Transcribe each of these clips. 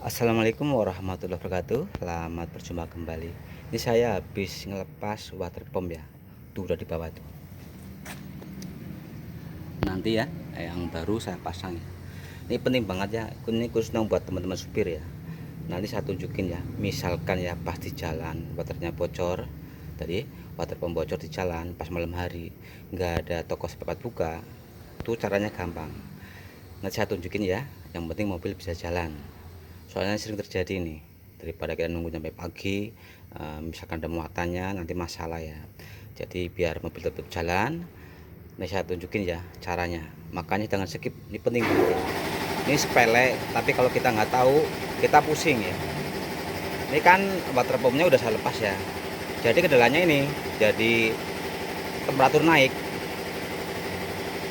Assalamualaikum warahmatullahi wabarakatuh. Selamat berjumpa kembali. Ini saya habis ngelepas water pump ya. Tuh udah di bawah tuh. Nanti ya yang baru saya pasang ya. Ini penting banget ya. Ini khususnya buat teman-teman supir ya. Nanti saya tunjukin ya. Misalkan ya pas di jalan waternya bocor. Tadi water pump bocor di jalan pas malam hari, nggak ada toko spare buka. Itu caranya gampang. Nanti saya tunjukin ya. Yang penting mobil bisa jalan. Soalnya sering terjadi nih, daripada kita nunggu sampai pagi, misalkan ada muatannya nanti masalah ya. Jadi biar mobil tetap jalan, ini saya tunjukin ya caranya. Makanya jangan skip, ini penting banget ya. Ini sepele, tapi kalau kita nggak tahu kita pusing ya. Ini kan water pumpnya udah saya lepas ya, jadi kendalanya ini jadi temperatur naik.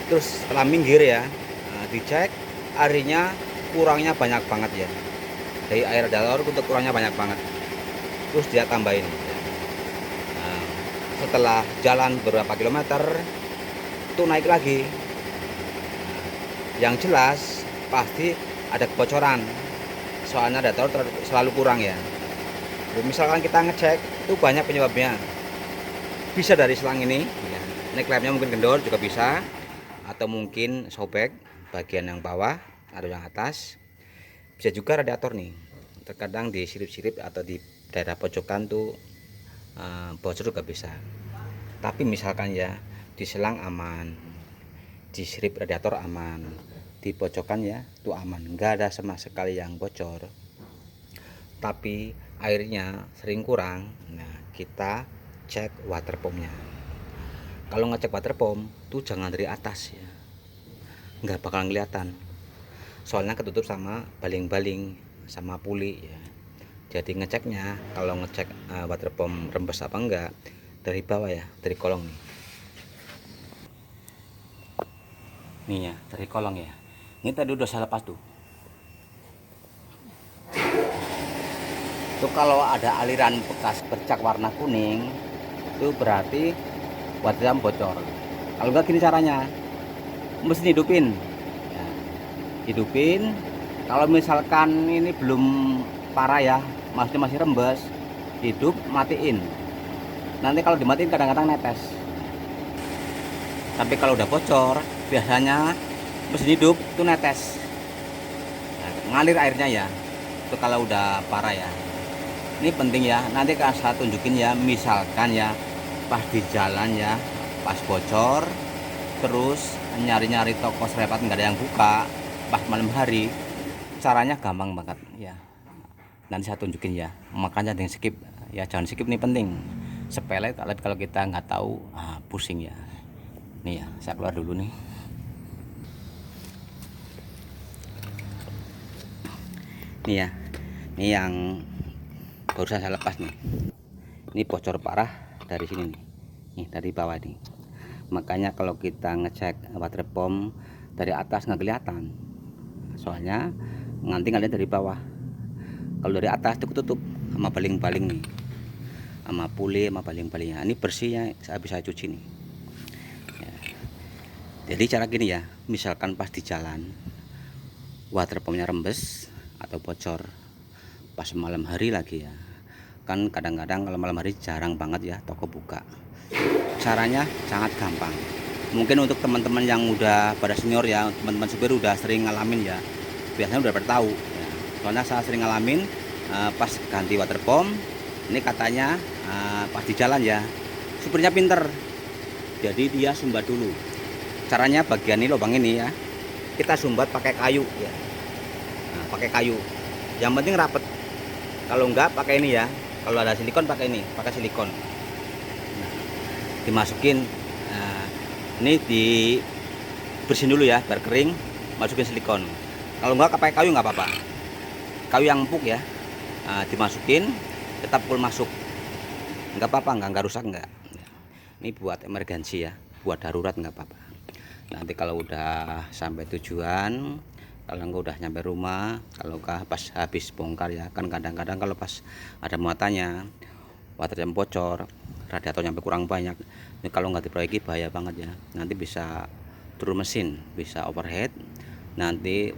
Terus setelah minggir ya, dicek airnya kurangnya banyak banget ya, dari air radiator untuk kurangnya banyak banget. Terus dia tambahin nah, setelah jalan beberapa kilometer itu naik lagi. Yang jelas pasti ada kebocoran, soalnya radiator selalu kurang ya. Misalkan kita ngecek itu banyak penyebabnya, bisa dari selang ini ya. Ini klepnya mungkin kendor juga bisa, atau mungkin sobek bagian yang bawah atau yang atas. Bisa juga radiator nih, terkadang di sirip-sirip atau di daerah pojokan tuh bocor juga bisa. Tapi misalkan ya di selang aman, di sirip radiator aman, di pojokan ya itu aman, nggak ada sama sekali yang bocor, tapi airnya sering kurang. Nah kita cek water pumpnya. Kalau ngecek water pump tuh jangan dari atas ya, nggak bakal kelihatan, soalnya ketutup sama baling-baling sama puli ya. Jadi ngeceknya kalau ngecek water pump rembes apa enggak, dari bawah ya, dari kolong nih ya, dari kolong ya. Ini tadi udah saya lepas tuh. Tuh kalau ada aliran bekas bercak warna kuning itu berarti water pump bocor. Kalau enggak gini caranya, mesti hidupin ya, hidupin. Kalau misalkan ini belum parah ya, masih rembes, hidup, matiin. Nanti kalau dimatiin kadang-kadang netes. Tapi kalau udah bocor biasanya mesin hidup itu netes, nah, ngalir airnya ya. Itu kalau udah parah ya. Ini penting ya, nanti akan saya tunjukin ya. Misalkan ya pas di jalan ya, pas bocor, terus nyari-nyari toko serepat nggak ada yang buka pas malam hari, caranya gampang banget ya. Nanti saya tunjukin ya, makanya jangan skip ya, jangan skip, ini penting. Sepele tapi kalau kita nggak tahu pusing ya. Nih ya, saya keluar dulu nih. Nih ya, ini yang barusan saya lepas nih. Ini bocor parah dari sini nih dari bawah nih. Makanya kalau kita ngecek water pump dari atas nggak kelihatan, soalnya nanti ngeliat dari bawah. Kalau dari atas itu tutup sama baling-baling nih, sama puli sama baling-balingnya. Ini bersihnya saya bisa cuci nih ya. Jadi cara gini ya, misalkan pas di jalan water pumpnya rembes atau bocor pas malam hari lagi ya, kan kadang-kadang kalau malam hari jarang banget ya toko buka. Caranya sangat gampang. Mungkin untuk teman-teman yang udah pada senior ya, teman-teman supir udah sering ngalamin ya, biasanya udah pada tahu ya. Soalnya saya sering ngalamin pas ganti water pump. Ini katanya pas di jalan ya, supirnya pinter, jadi dia sumbat dulu. Caranya bagian ini, lubang ini ya, kita sumbat pakai kayu ya. Nah, pakai kayu, yang penting rapet. Kalau enggak pakai ini ya, kalau ada silikon pakai ini, pakai silikon. Nah, dimasukin, ini dibersihin dulu ya biar kering, masukin silikon. Kalau enggak pakai kayu nggak apa-apa, kayu yang empuk ya. Dimasukin, kita pukul masuk, nggak apa-apa, nggak rusak nggak. Ini buat emergensi ya, buat darurat nggak apa-apa. Nanti kalau udah sampai tujuan, kalau enggak udah nyampe rumah, kalau enggak pas habis bongkar ya, kan kadang-kadang kalau pas ada muatannya water yang bocor, radiator nyampe kurang banyak, ini kalau nggak diperbaiki bahaya banget ya. Nanti bisa turun mesin, bisa overheat, nanti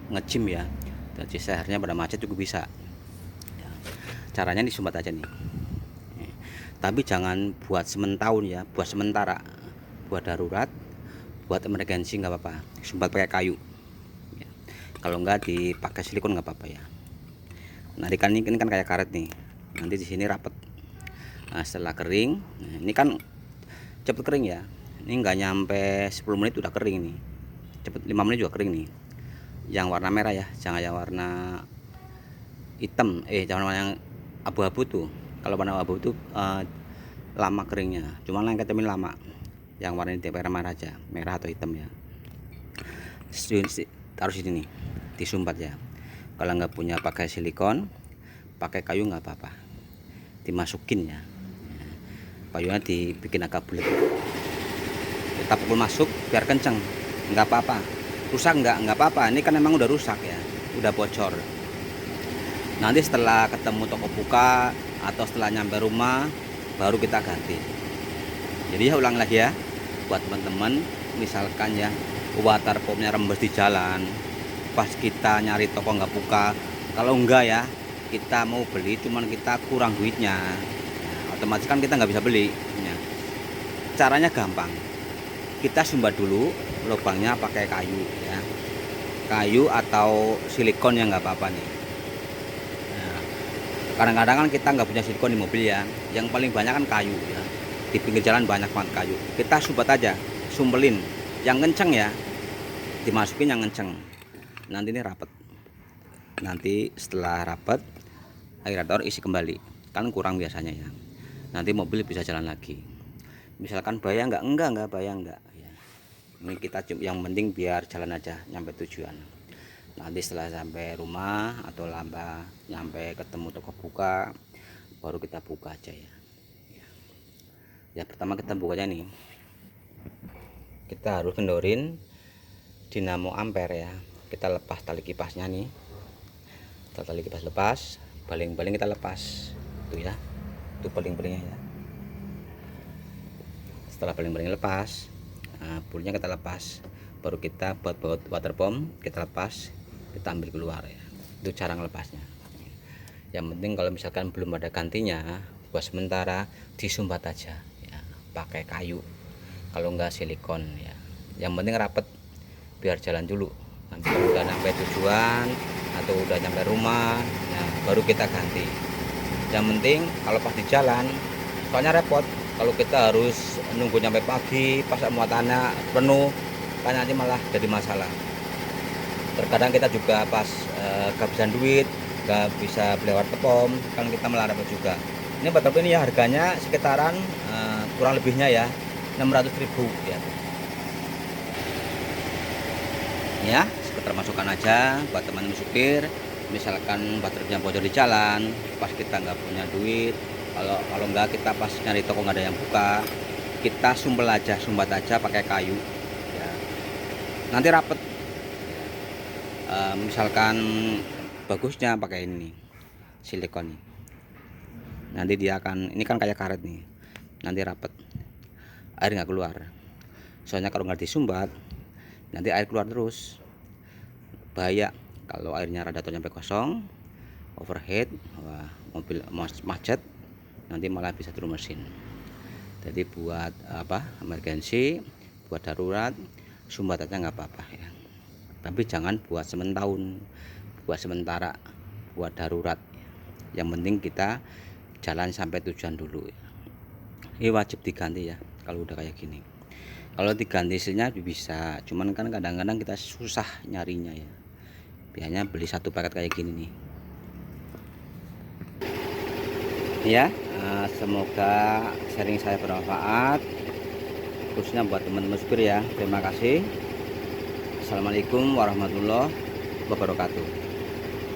ngejim ya, Jadi seharusnya pada macet juga bisa ya. Caranya disumbat aja nih, tapi jangan buat sementahun ya, buat sementara, buat darurat, buat emergensi nggak apa-apa, sumbat pakai kayu ya. Kalau nggak dipakai silikon nggak apa-apa ya. Nah ini kan kayak karet nih, nanti di sini rapet. Nah setelah kering, nah, ini kan cepet kering ya, ini nggak nyampe 10 menit udah kering nih, cepet 5 menit juga kering nih. Yang warna merah ya, jangan yang warna hitam, jangan warna yang abu-abu tuh. Kalau warna abu tuh lama keringnya, cuma lengket lama. Yang warna ini merah aja, merah atau hitam ya. Taruh sini nih, disumbat ya. Kalau nggak punya pakai silikon, pakai kayu nggak apa-apa, dimasukin ya. Kayunya dibikin agak bulat, kita pukul masuk biar kenceng, nggak apa-apa. Rusak nggak apa-apa, ini kan memang udah rusak ya, udah bocor. Nanti setelah ketemu toko buka atau setelah nyampe rumah baru kita ganti. Jadi ya ulang lagi ya buat teman-teman, misalkan ya water pumpnya rembes di jalan, pas kita nyari toko nggak buka, kalau enggak ya kita mau beli cuman kita kurang duitnya, nah, otomatis kan kita nggak bisa beli ya. Caranya gampang, kita sumbat dulu lubangnya pakai kayu ya, kayu atau silikon yang nggak apa-apa nih. Nah, kadang-kadang kan kita nggak punya silikon di mobil ya, yang paling banyak kan kayu ya, di pinggir jalan banyak banget kayu. Kita sumbat aja, sumbelin yang kenceng ya, dimasukin yang kenceng, nanti ini rapet. Nanti setelah rapet air radiator isi kembali, kan kurang biasanya ya, nanti mobil bisa jalan lagi. Misalkan bayang enggak bayang enggak ya. Ini kita yang penting biar jalan aja nyampe tujuan. Nanti setelah sampai rumah atau lamba nyampe ketemu toko buka baru kita buka aja ya. Ya pertama kita bukanya nih, kita harus kendorin dinamo ampere ya. Kita lepas tali kipasnya nih, tali kipas lepas, baling-baling kita lepas tuh ya, itu baling-balingnya ya. Setelah baling-baling lepas, nah, pulnya kita lepas, baru kita buat water pump kita lepas, kita ambil keluar ya. Itu cara ngelepasnya. Yang penting kalau misalkan belum ada gantinya, buat sementara disumbat aja ya, pakai kayu, kalau enggak silikon ya. Yang penting rapet biar jalan dulu. Nanti kalau udah sampai tujuan atau udah nyampe rumah, nah baru kita ganti. Yang penting kalau pas di jalan, soalnya repot kalau kita harus nunggu nyampe pagi pas muatannya penuh, kan nanti malah jadi masalah. Terkadang kita juga pas kehabisan duit, nggak bisa beli water pump, kan kita malah repot juga. Ini water pump ini ya harganya sekitaran kurang lebihnya ya 600.000 ya. Ya, sekitar masukan aja buat teman supir. Misalkan baterainya bocor di jalan, pas kita nggak punya duit, kalau nggak kita pas nyari toko nggak ada yang buka, kita sumbat aja pakai kayu ya. Nanti rapet ya. Misalkan bagusnya pakai ini silikon nih, nanti dia akan, ini kan kayak karet nih, nanti rapet, air nggak keluar. Soalnya kalau nggak disumbat nanti air keluar terus, bahaya. Kalau airnya radiator sampai kosong, overheat, wah, mobil macet, nanti malah bisa turun mesin. Jadi buat apa, emergensi, buat darurat, sumbat aja nggak apa-apa ya. Tapi jangan buat sementahun, buat sementara, buat darurat. Yang penting kita jalan sampai tujuan dulu. Ini wajib diganti ya kalau udah kayak gini. Kalau diganti silnya bisa, cuman kan kadang-kadang kita susah nyarinya ya. Biasanya beli satu paket kayak gini nih. Ya, semoga sharing saya bermanfaat, khususnya buat teman-teman supir ya. Terima kasih. Assalamualaikum warahmatullahi wabarakatuh.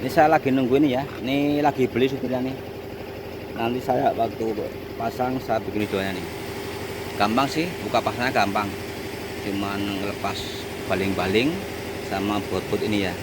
Ini saya lagi nunggu ini ya. Ini lagi beli supirnya nih. Nanti saya waktu pasang saya bikin videonya nih. Gampang sih, buka pasangnya gampang. Cuman ngelepas baling-baling sama bot-bot ini ya.